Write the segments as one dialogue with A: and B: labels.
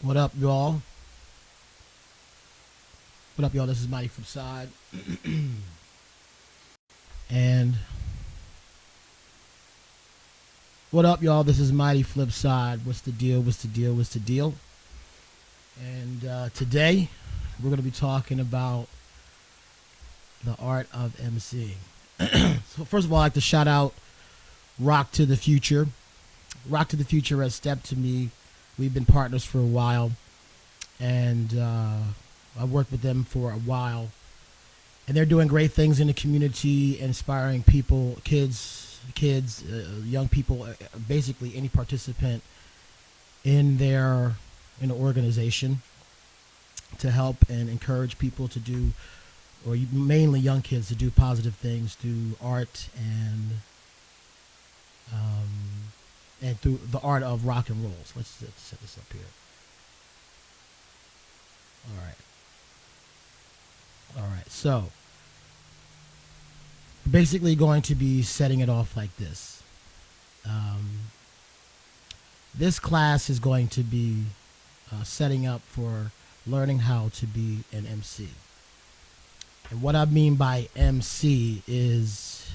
A: What up, y'all? What up, y'all? This is Mighty Flipside. And what up, y'all? This is Mighty Flipside. What's the deal? What's the deal? What's the deal? And today, we're going to be talking about the art of MCing. So, first of all, I'd like to shout out Rock to the Future. Rock to the Future has stepped to me. We've been partners for a while. And I've worked with them for a while, and they're doing great things in the community, inspiring people, kids, young people, basically any participant in the organization, to help and encourage people to do, or mainly young kids, to do positive things through art and through the art of rock and rolls. Let's set this up here. All right, so we're basically going to be setting it off like this. This class is going to be setting up for learning how to be an MC. And what I mean by MC is,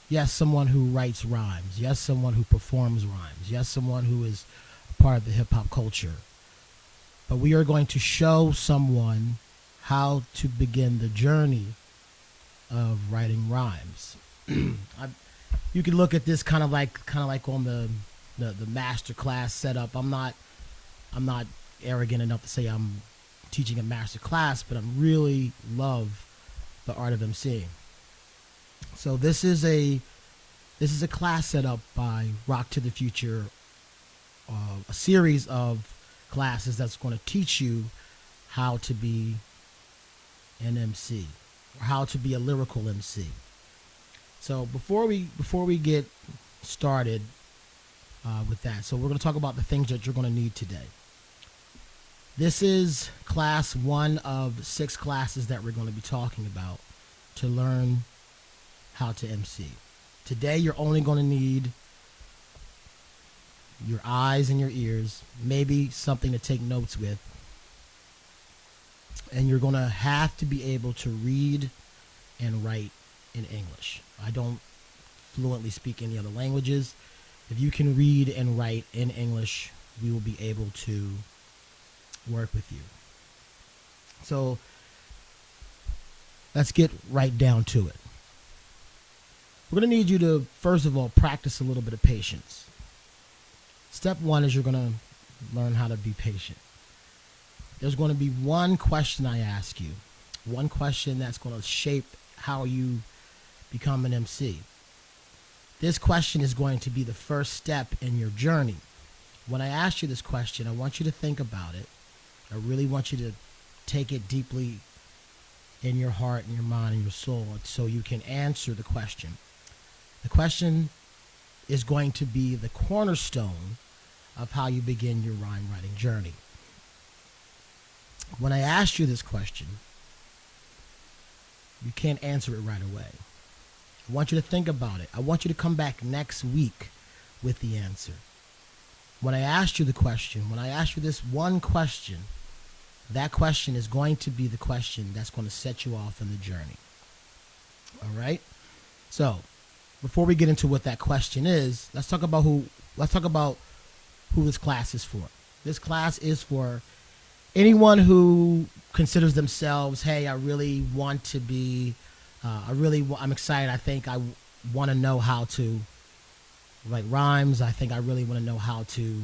A: yes, someone who writes rhymes. Yes, someone who performs rhymes. Yes, someone who is a part of the hip-hop culture. But we are going to show someone how to begin the journey of writing rhymes. You can look at this kind of like on the master class setup. I'm not arrogant enough to say I'm teaching a master class, but I really love the art of MCing. So this is a class set up by Rock to the Future, a series of classes that's going to teach you how to be an MC, or how to be a lyrical MC. So before we get started with that, so we're going to talk about the things that you're going to need today. This is class 1 of 6 classes that we're going to be talking about to learn how to MC. Today you're only going to need your eyes and your ears, maybe something to take notes with, and you're going to have to be able to read and write in English. I don't fluently speak any other languages. If you can read and write in English, we will be able to work with you. So let's get right down to it. We're going to need you to, first of all, practice a little bit of patience. Step 1 is you're going to learn how to be patient. There's going to be one question I ask you, one question that's going to shape how you become an MC. This question is going to be the first step in your journey. When I ask you this question, I want you to think about it. I really want you to take it deeply in your heart and your mind and your soul so you can answer the question. The question is going to be the cornerstone of how you begin your rhyme writing journey. When I ask you this question, you can't answer it right away. I want you to think about it. I want you to come back next week with the answer. When I asked you the question, when I ask you this one question, that question is going to be the question that's going to set you off in the journey. All right? So, before we get into what that question is, let's talk about who this class is for. This class is for anyone who considers themselves, hey, I really want to be, I'm excited. I think I want to know how to write rhymes. I think I really want to know how to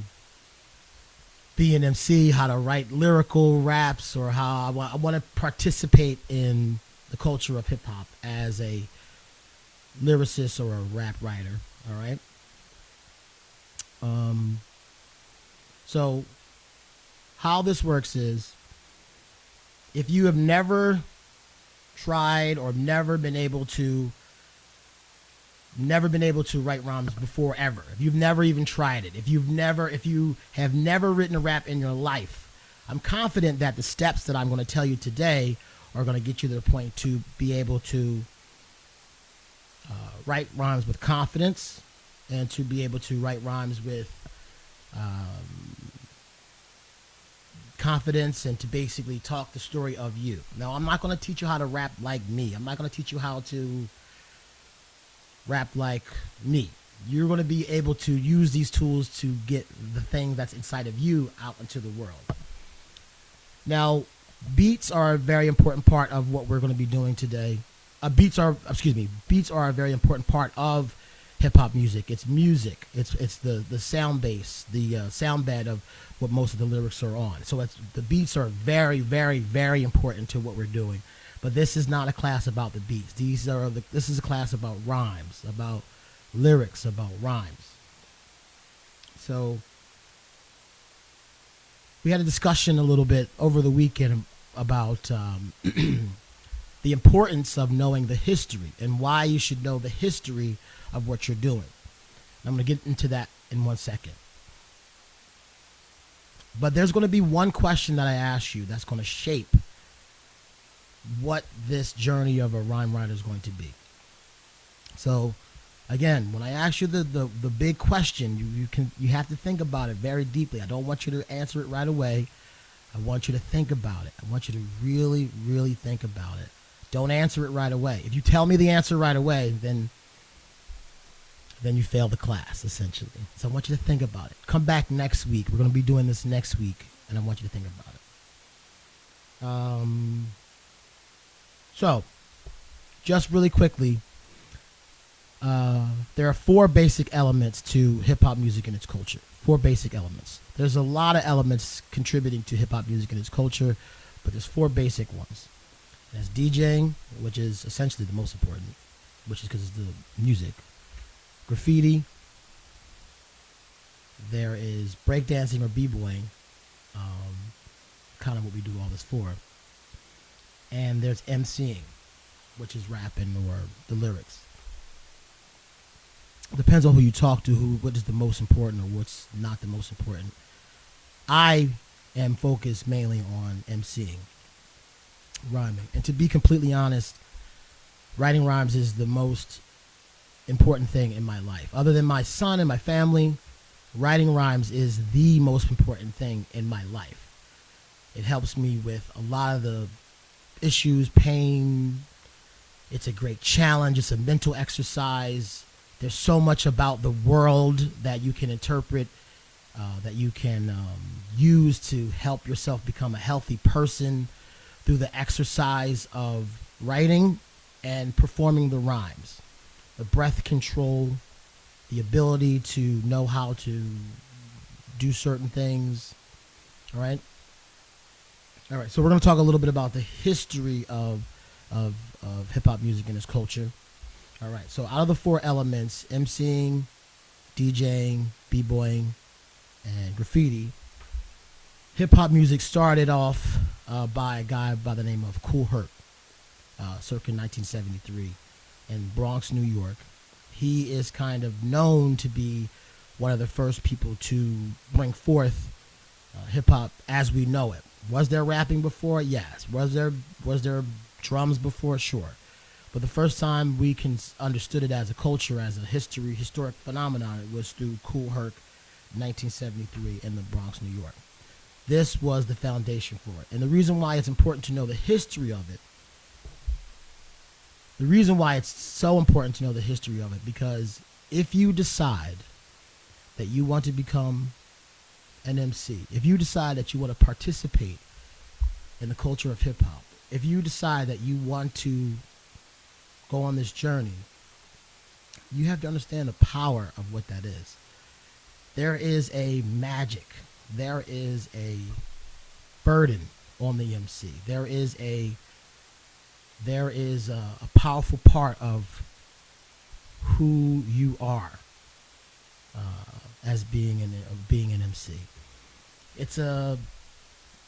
A: be an MC, how to write lyrical raps, or how I want to participate in the culture of hip hop as a lyricist or a rap writer. All right. So how this works is, if you have never tried or never been able to write rhymes before ever, if you've never even tried it, if you have never written a rap in your life, I'm confident that the steps that I'm going to tell you today are going to get you to the point to be able to write rhymes with confidence, and to be able to write rhymes with confidence and to basically talk the story of you. Now, I'm not going to teach you how to rap like me. I'm not going to teach you how to rap like me. You're going to be able to use these tools to get the thing that's inside of you out into the world. Now, beats are a very important part of what we're going to be doing today. Beats are a very important part of hip hop music. It's music. It's the sound base, the sound bed of what most of the lyrics are on. So the beats are very, very, very important to what we're doing. But this is not a class about the beats. This is a class about rhymes, about lyrics, about rhymes. So we had a discussion a little bit over the weekend about the importance of knowing the history and why you should know the history of what you're doing. I'm going to get into that in 1 second. But there's going to be one question that I ask you that's going to shape what this journey of a rhyme writer is going to be. So, again, when I ask you the big question, you have to think about it very deeply. I don't want you to answer it right away. I want you to think about it. I want you to really, really think about it. Don't answer it right away. If you tell me the answer right away, then you fail the class, essentially. So I want you to think about it. Come back next week. We're going to be doing this next week, and I want you to think about it. So, just really quickly, there are 4 basic elements to hip-hop music and its culture. 4 basic elements. There's a lot of elements contributing to hip-hop music and its culture, but there's 4 basic ones. There's DJing, which is essentially the most important, which is because it's the music. Graffiti. There is breakdancing or b-boying, kind of what we do all this for. And there's MCing, which is rapping or the lyrics. Depends on who you talk to, what is the most important or what's not the most important. I am focused mainly on MCing, rhyming. And to be completely honest, writing rhymes is the most important thing in my life. Other than my son and my family, writing rhymes is the most important thing in my life. It helps me with a lot of the issues, pain. It's a great challenge. It's a mental exercise. There's so much about the world that you can interpret, that you can use to help yourself become a healthy person through the exercise of writing and performing the rhymes. The breath control, the ability to know how to do certain things. All right. So we're going to talk a little bit about the history of hip hop music and its culture. All right. So out of the 4 elements, MCing, DJing, b-boying, and graffiti, hip hop music started off by a guy by the name of Kool Herc, circa 1973. In Bronx, New York. He is kind of known to be one of the first people to bring forth hip-hop as we know it. Was there rapping before? Yes. Was there drums before? Sure. But the first time we understood it as a culture, as a historic phenomenon, it was through Kool Herc, 1973 in the Bronx, New York. This was the foundation for it. And the reason why it's important to know the history of it, the reason why it's so important to know the history of it, because if you decide that you want to become an MC, if you decide that you want to participate in the culture of hip-hop, if you decide that you want to go on this journey, you have to understand the power of what that is. There is a magic. There is a burden on the MC. There is a powerful part of who you are as being an MC.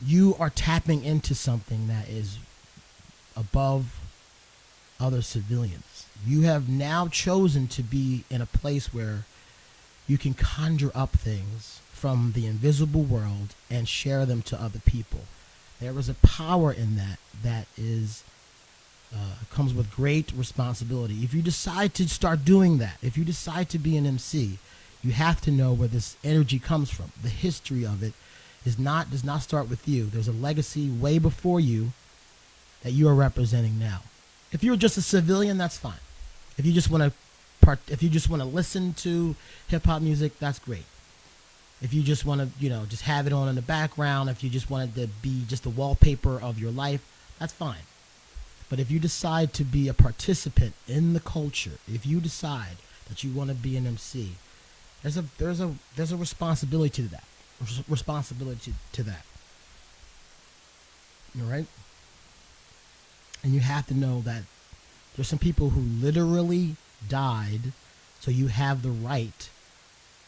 A: You are tapping into something that is above other civilians. You have now chosen to be in a place where you can conjure up things from the invisible world and share them to other people. There is a power in that is comes with great responsibility. If you decide to start doing that, if you decide to be an MC, you have to know where this energy comes from, the history of it, does not start with you. There's a legacy way before you that you are representing now. If you're just a civilian, that's fine. If you just want to listen to hip hop music, that's great. If you just want to, just have it on in the background, if you just want it to be just the wallpaper of your life, that's fine. But if you decide to be a participant in the culture, if you decide that you want to be an MC, there's a responsibility to that. All right? And you have to know that there's some people who literally died, so you have the right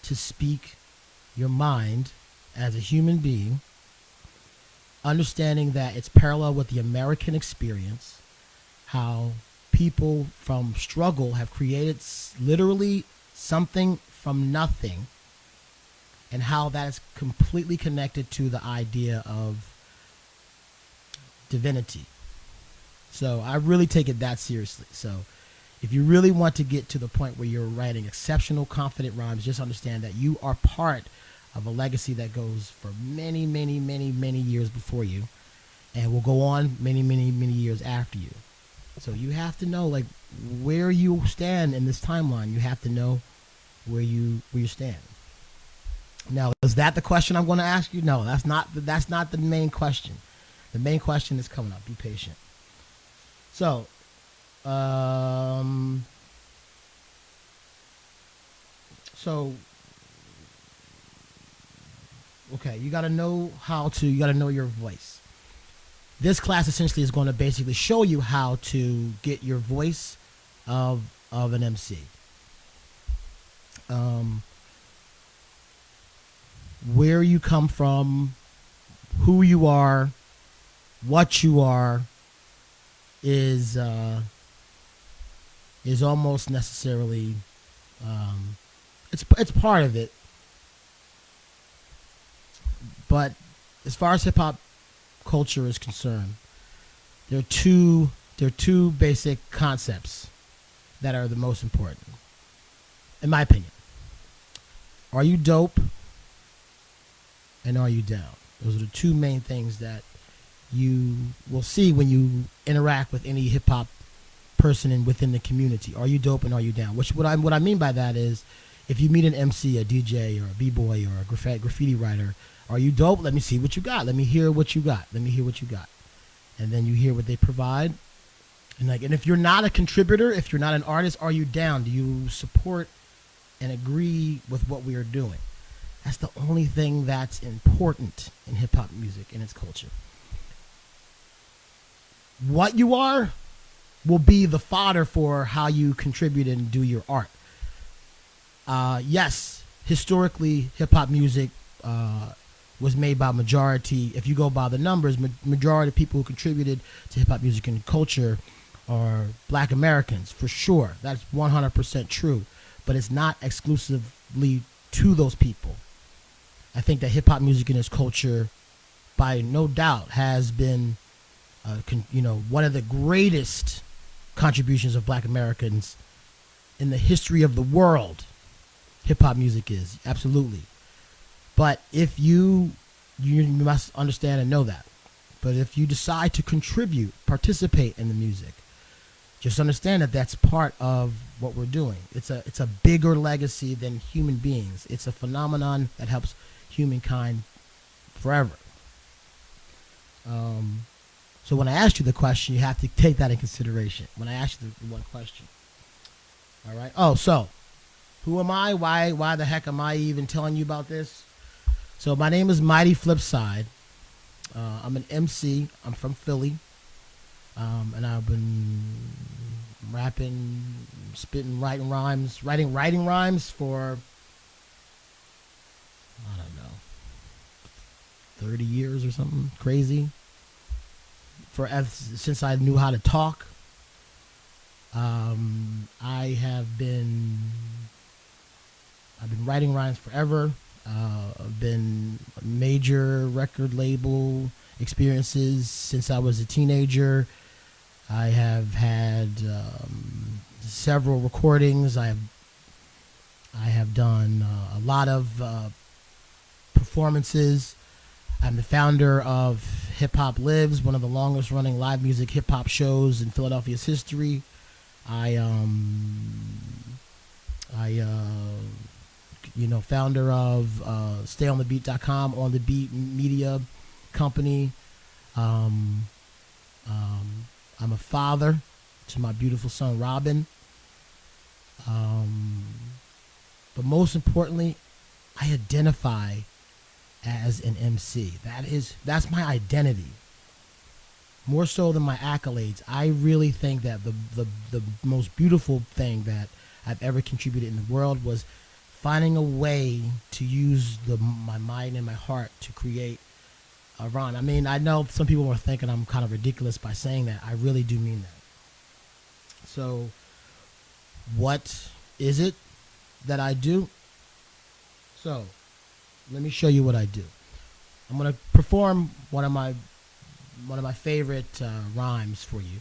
A: to speak your mind as a human being, understanding that it's parallel with the American experience, how people from struggle have created literally something from nothing, and how that is completely connected to the idea of divinity. So I really take it that seriously. So if you really want to get to the point where you're writing exceptional, confident rhymes, just understand that you are part of a legacy that goes for many, many, many, many years before you, and will go on many, many, many years after you. So you have to know where you stand in this timeline. You have to know where you stand. Now, is that the question I'm going to ask you? No, that's not the main question. The main question is coming up. Be patient. So, okay, you got to know your voice. This class essentially is going to basically show you how to get your voice of an MC. Where you come from, who you are, what you are, is almost necessarily it's part of it. But as far as hip hop culture is concerned, there are two basic concepts that are the most important, in my opinion. Are you dope? And are you down? Those are the two main things that you will see when you interact with any hip hop person within the community. Are you dope and are you down? What I mean by that is, if you meet an MC, a DJ, or a b-boy, or a graffiti writer, are you dope? Let me see what you got. Let me hear what you got. And then you hear what they provide. And if you're not a contributor, if you're not an artist, are you down? Do you support and agree with what we are doing? That's the only thing that's important in hip hop music and its culture. What you are will be the fodder for how you contribute and do your art. Yes, historically, hip hop music was made by majority. If you go by the numbers, majority of people who contributed to hip hop music and culture are Black Americans, for sure. That's 100% true. But it's not exclusively to those people. I think that hip hop music and its culture, by no doubt, has been, one of the greatest contributions of Black Americans in the history of the world. Hip hop music is, absolutely. But if you must understand and know that. But if you decide to contribute, participate in the music, just understand that that's part of what we're doing. It's a bigger legacy than human beings. It's a phenomenon that helps humankind forever. So when I asked you the question, you have to take that in consideration. When I asked you the one question. All right. Oh, so who am I? Why the heck am I even telling you about this? So my name is Mighty Flipside. I'm an MC. I'm from Philly. And I've been rapping, spitting, writing rhymes for, I don't know, 30 years or something crazy. Since I knew how to talk. I've been writing rhymes forever. I've been major record label experiences since I was a teenager. I have had several recordings. I have done a lot of performances. I'm the founder of Hip Hop Lives, one of the longest running live music hip hop shows in Philadelphia's history. I founder of StayOnTheBeat.com, On the Beat media company. I'm a father to my beautiful son Robin. But most importantly, I identify as an MC. That's my identity. More so than my accolades. I really think that the most beautiful thing that I've ever contributed in the world was finding a way to use my mind and my heart to create a rhyme. I mean, I know some people were thinking I'm kind of ridiculous by saying that. I really do mean that. So, what is it that I do? So, let me show you what I do. I'm going to perform one of my favorite rhymes for you.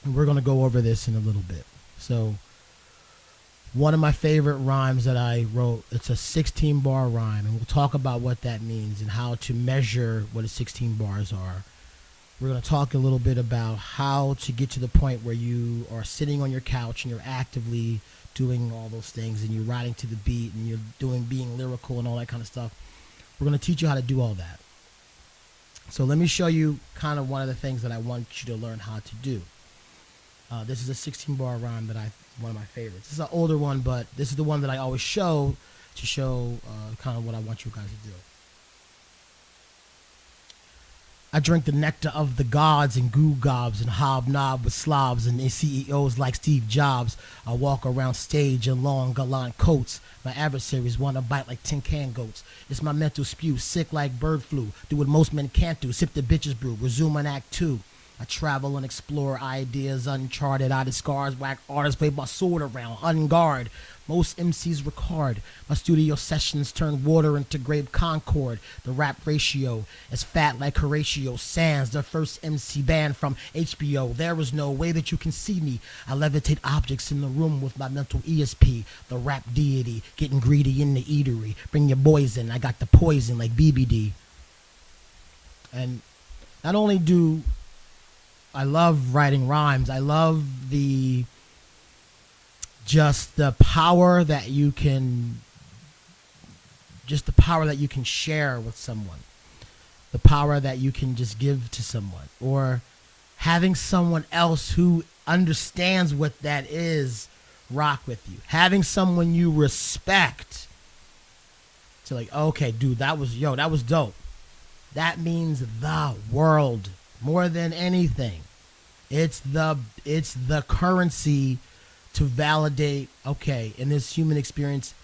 A: And we're going to go over this in a little bit. So, one of my favorite rhymes that I wrote, it's a 16-bar rhyme, and we'll talk about what that means and how to measure what 16 bars are. We're going to talk a little bit about how to get to the point where you are sitting on your couch and you're actively doing all those things and you're riding to the beat and you're being lyrical and all that kind of stuff. We're going to teach you how to do all that. So let me show you kind of one of the things that I want you to learn how to do. This is a 16-bar rhyme that one of my favorites. This is an older one, but this is the one that I always show to show kind of what I want you guys to do. I drink the nectar of the gods and goo gobs and hobnob with slobs and CEOs like Steve Jobs. I walk around stage in long gallant coats. My adversaries want to bite like tin can goats. It's my mental spew, sick like bird flu. Do what most men can't do, sip the bitches brew. Resume on act 2. I travel and explore ideas uncharted. I discard whack artists, play my sword around, unguard. Most MCs record. My studio sessions turn water into grape concord. The rap ratio is fat like Horatio Sands, the first MC band from HBO. There is no way that you can see me. I levitate objects in the room with my mental ESP. The rap deity, getting greedy in the eatery. Bring your boys in, I got the poison like BBD. And not only do I love writing rhymes, I love just the power that you can share with someone, the power that you can just give to someone, or having someone else who understands what that is rock with you, having someone you respect to like, okay, dude, that was dope. That means the world more than anything. It's the currency to validate, okay, in this human experience,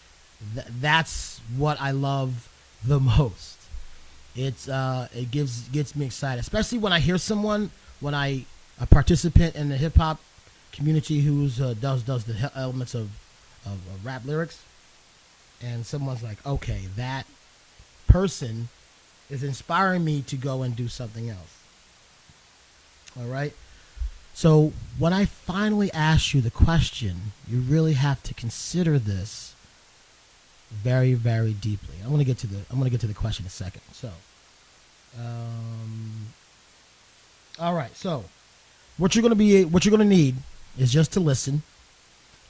A: that's what I love the most. It gets me excited, especially when I hear someone, a participant in the hip hop community who does the elements of rap lyrics, and someone's like, okay, that person is inspiring me to go and do something else. All right. So when I finally ask you the question, you really have to consider this very, very deeply. I'm gonna get to the question in a second. So, all right. So, what you're gonna need is just to listen,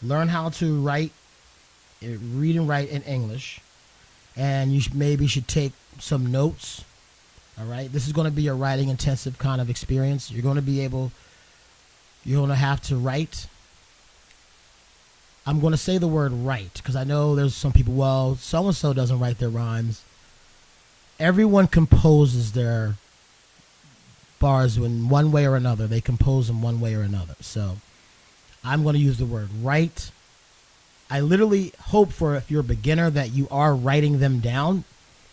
A: learn how to read and write in English, and you maybe should take some notes. All right. This is going to be a writing intensive kind of experience. You're going to have to write. I'm going to say the word write because I know there's some people, well, so-and-so doesn't write their rhymes. Everyone composes their bars in one way or another. They compose them one way or another. So I'm going to use the word write. I literally hope for, if you're a beginner, that you are writing them down.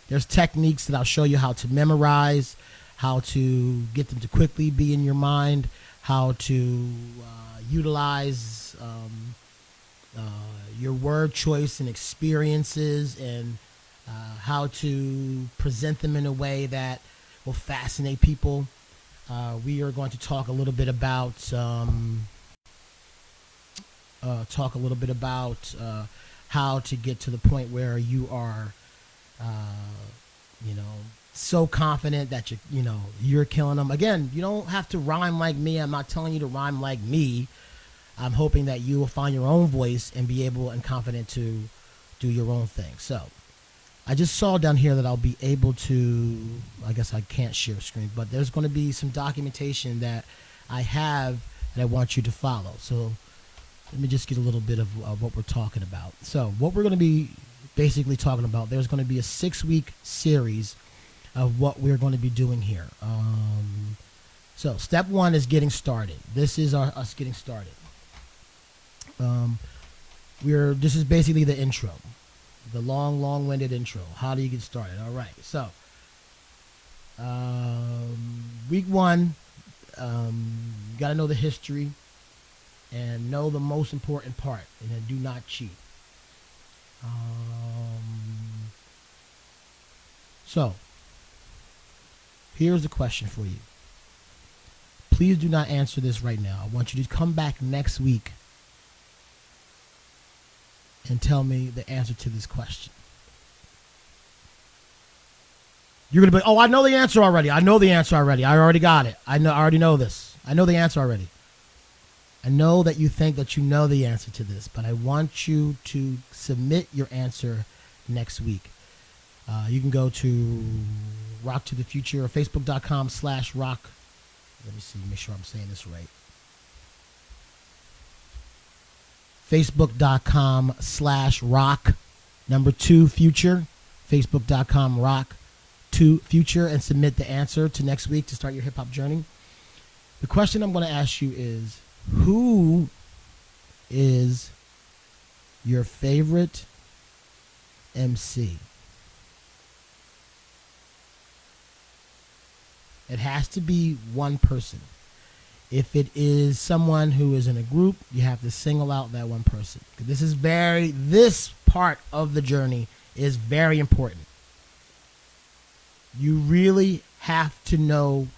A: There's techniques that I'll show you how to memorize, how to get them to quickly be in your mind, how to utilize your word choice and experiences, and how to present them in a way that will fascinate people. We are going to talk a little bit about how to get to the point where you are You know, so confident that you're killing them. Again, you don't have to rhyme like me. I'm not telling you to rhyme like me. I'm hoping that you will find your own voice and be able and confident to do your own thing. So I just saw down here that I'll be able to, I guess I can't share screen, but there's going to be some documentation that I have that I want you to follow. So let me just get a little bit of what we're talking about. So what we're going to be basically talking about, there's going to be a 6-week series of what we're going to be doing here. So step 1 is getting started. This is us getting started. This is basically the intro, the long-winded intro. How do you get started? All right. So week 1, you got to know the history and know the most important part, and then do not cheat. So here's the question for you. Please do not answer this right now. I want you to come back next week and tell me the answer to this question. You're going to be, oh, I know the answer already. I know the answer already. I already got it. I already know this. I know the answer already. I know that you think that you know the answer to this, but I want you to submit your answer next week. You can go to Rock to the Future or Facebook.com/rock. Let me see, make sure I'm saying this right. Facebook.com/rock2future. Facebook.com/rock2future, and submit the answer to next week to start your hip hop journey. The question I'm going to ask you is, who is your favorite MC? It has to be one person. If it is someone who is in a group, you have to single out that one person. This part of the journey is very important. You really have to know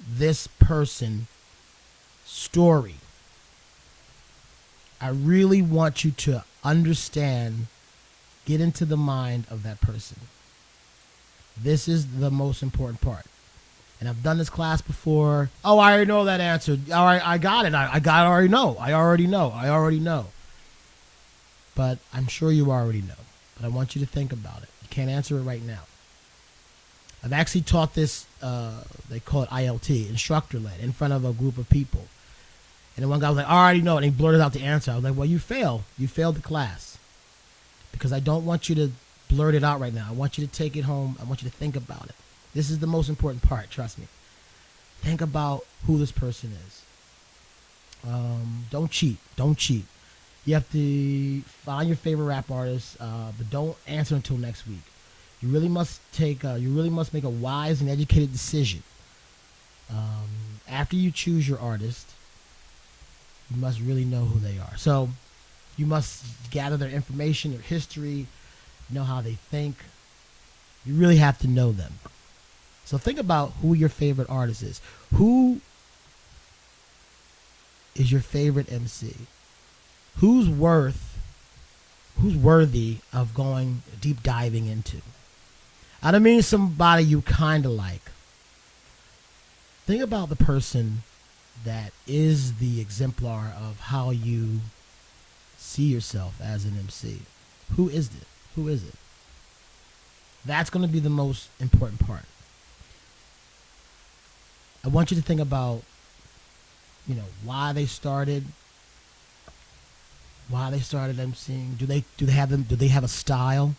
A: this person's story. I really want you to understand, get into the mind of that person. This is the most important part. And I've done this class before. Oh, I already know that answer. All right, I got it. I already know. I already know. But I'm sure you already know. But I want you to think about it. You can't answer it right now. I've actually taught this, they call it ILT, instructor-led, in front of a group of people. And then one guy was like, I already know it. And he blurted out the answer. I was like, well, you failed. You failed the class. Because I don't want you to blurt it out right now. I want you to take it home. I want you to think about it. This is the most important part, trust me. Think about who this person is. Don't cheat. You have to find your favorite rap artist, but don't answer until next week. You really must make a wise and educated decision. After you choose your artist, you must really know who they are. So you must gather their information, their history, know how they think. You really have to know them. So think about who your favorite artist is. Who is your favorite MC? Who's worthy of going deep diving into? I don't mean somebody you kind of like. Think about the person that is the exemplar of how you see yourself as an MC. Who is it? That's going to be the most important part. I want you to think about, why they started MCing. Do they have a style?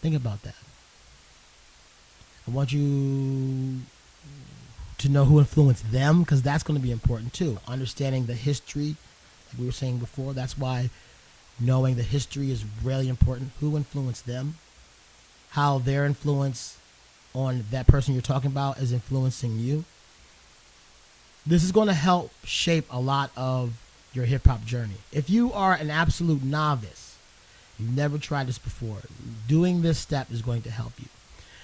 A: Think about that. I want you to know who influenced them, because that's going to be important too. Understanding the history, like we were saying before, that's why knowing the history is really important. Who influenced them? How their influence on that person you're talking about is influencing you. This is going to help shape a lot of your hip-hop journey. If you are an absolute novice, you've never tried this before, doing this step is going to help you.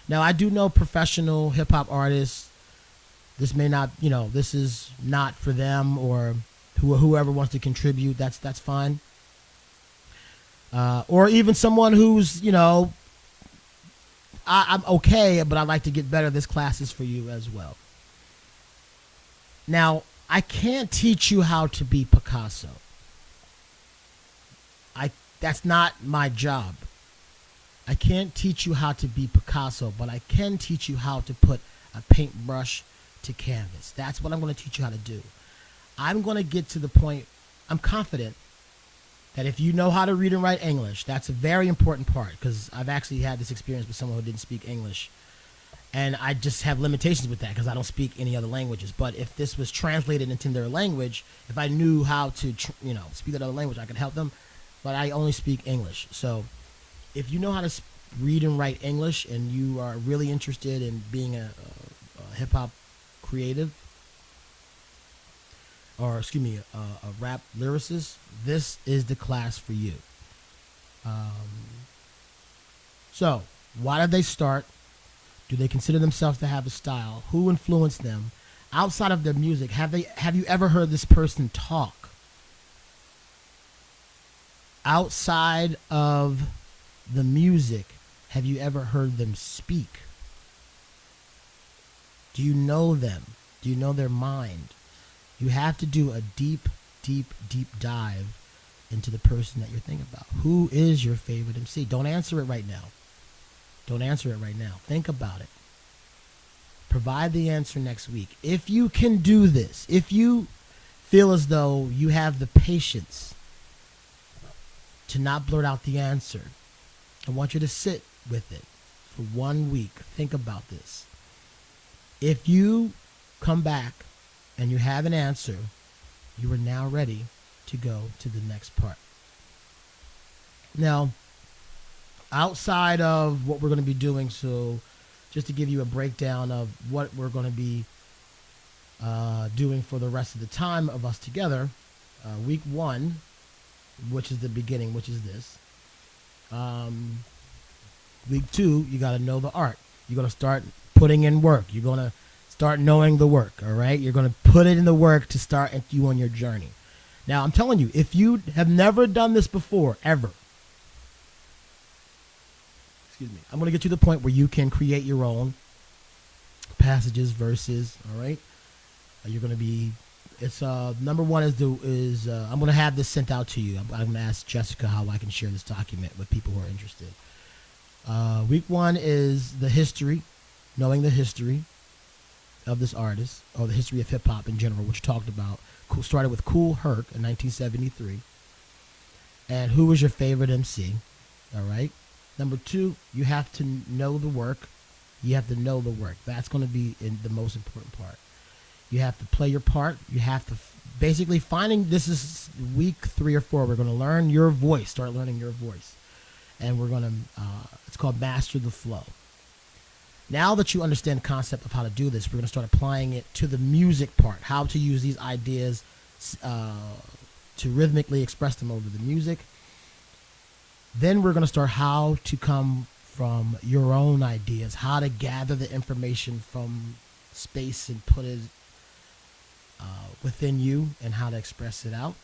A: Now, I do know professional hip-hop artists. This may not, this is not for them, or whoever wants to contribute, that's fine. Or even someone who's, I'm okay, but I'd like to get better. This class is for you as well. Now, I can't teach you how to be Picasso. That's not my job. I can't teach you how to be Picasso, but I can teach you how to put a paintbrush to canvas. That's what I'm going to teach you how to do. I'm going to get to the point, I'm confident that if you know how to read and write English, that's a very important part, because I've actually had this experience with someone who didn't speak English. And I just have limitations with that because I don't speak any other languages. But if this was translated into their language, if I knew how to, speak that other language, I could help them. But I only speak English. So if you know how to read and write English and you are really interested in being a hip-hop creative, or a rap lyricist, this is the class for you. So why did they start? Do they consider themselves to have a style? Who influenced them? Outside of their music, have you ever heard this person talk? Outside of the music, have you ever heard them speak? Do you know them? Do you know their mind? You have to do a deep, deep, deep dive into the person that you're thinking about. Who is your favorite MC? Don't answer it right now. Don't answer it right now. Think about it. Provide the answer next week. If you can do this, if you feel as though you have the patience to not blurt out the answer, I want you to sit with it for 1 week. Think about this. If you come back and you have an answer, you are now ready to go to the next part. Now, outside of what we're going to be doing, so just to give you a breakdown of what we're going to be doing for the rest of the time of us together, week 1, which is the beginning, which is this. Week 2, you got to know the art. You're going to start putting in work. You're going to start knowing the work, all right? You're going to put it in the work to start you on your journey. Now, I'm telling you, if you have never done this before, ever, I'm going to get to the point where you can create your own passages, verses, all right? You're going to be, number one is I'm going to have this sent out to you. I'm going to ask Jessica how I can share this document with people who are interested. Week 1 is the history, knowing the history of this artist, or the history of hip-hop in general, which talked about, started with Kool Herc in 1973. And who was your favorite MC, all right? Number 2, you have to know the work. You have to know the work. That's going to be the most important part. You have to play your part. You have to basically this is week 3 or 4. We're going to learn your voice, start learning your voice. And we're going to, it's called Master the Flow. Now that you understand the concept of how to do this, we're going to start applying it to the music part, how to use these ideas to rhythmically express them over the music. Then we're going to start how to come from your own ideas, how to gather the information from space and put it within you, and how to express it out.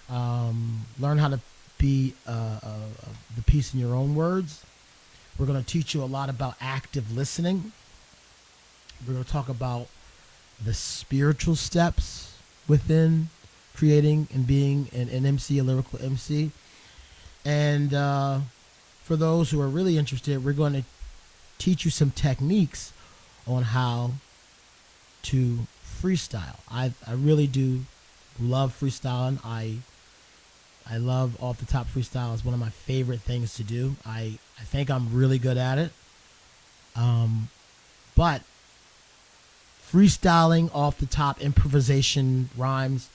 A: Learn how to be the piece in your own words. We're going to teach you a lot about active listening. We're going to talk about the spiritual steps within creating and being an MC, a lyrical MC. And for those who are really interested, we're going to teach you some techniques on how to freestyle. I really do love freestyling. I love off the top freestyle. It's one of my favorite things to do. I think I'm really good at it. But freestyling off the top, improvisation rhymes,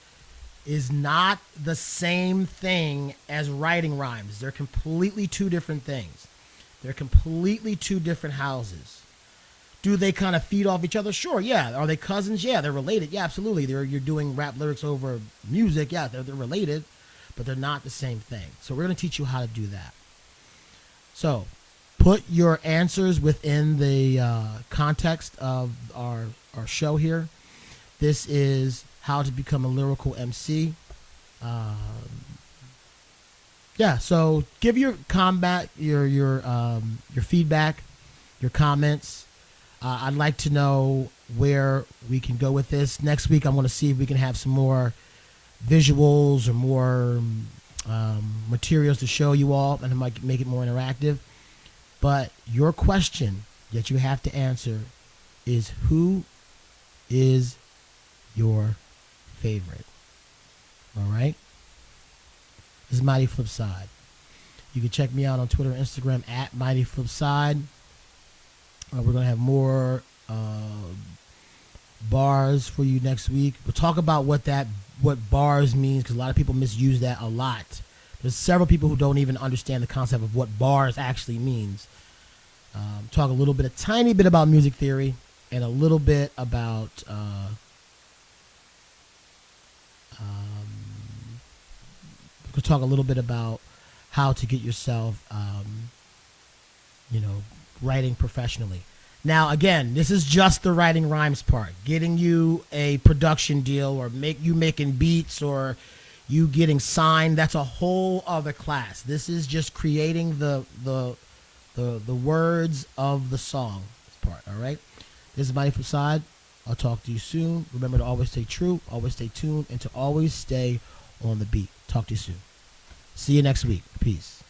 A: is not the same thing as writing rhymes. They're completely two different things. They're completely two different houses. Do they kind of feed off each other? Sure, yeah. Are they cousins? Yeah, they're related. Yeah, absolutely. You're doing rap lyrics over music. Yeah, they're related, but they're not the same thing. So we're going to teach you how to do that. So put your answers within the context of our show here. This is how to become a lyrical MC. Yeah, so give your feedback. your comments. I'd like to know where we can go with this. Next week, I'm going to see if we can have some more visuals or more materials to show you all, and I might make it more interactive. But your question that you have to answer is, who is your favorite? All right? This is Mighty Flipside. You can check me out on Twitter and Instagram at Mighty Flipside. We're going to have more bars for you next week. We'll talk about what bars means, because a lot of people misuse that a lot. There's several people who don't even understand the concept of what bars actually means. Talk a tiny bit about music theory, and a little bit about we'll talk a little bit about how to get yourself writing professionally. Now, again, this is just the writing rhymes part. Getting you a production deal, or making beats, or you getting signed, that's a whole other class. This is just creating the words of the song part, all right? This is Mighty Flipside. I'll talk to you soon. Remember to always stay true, always stay tuned, and to always stay on the beat. Talk to you soon. See you next week. Peace.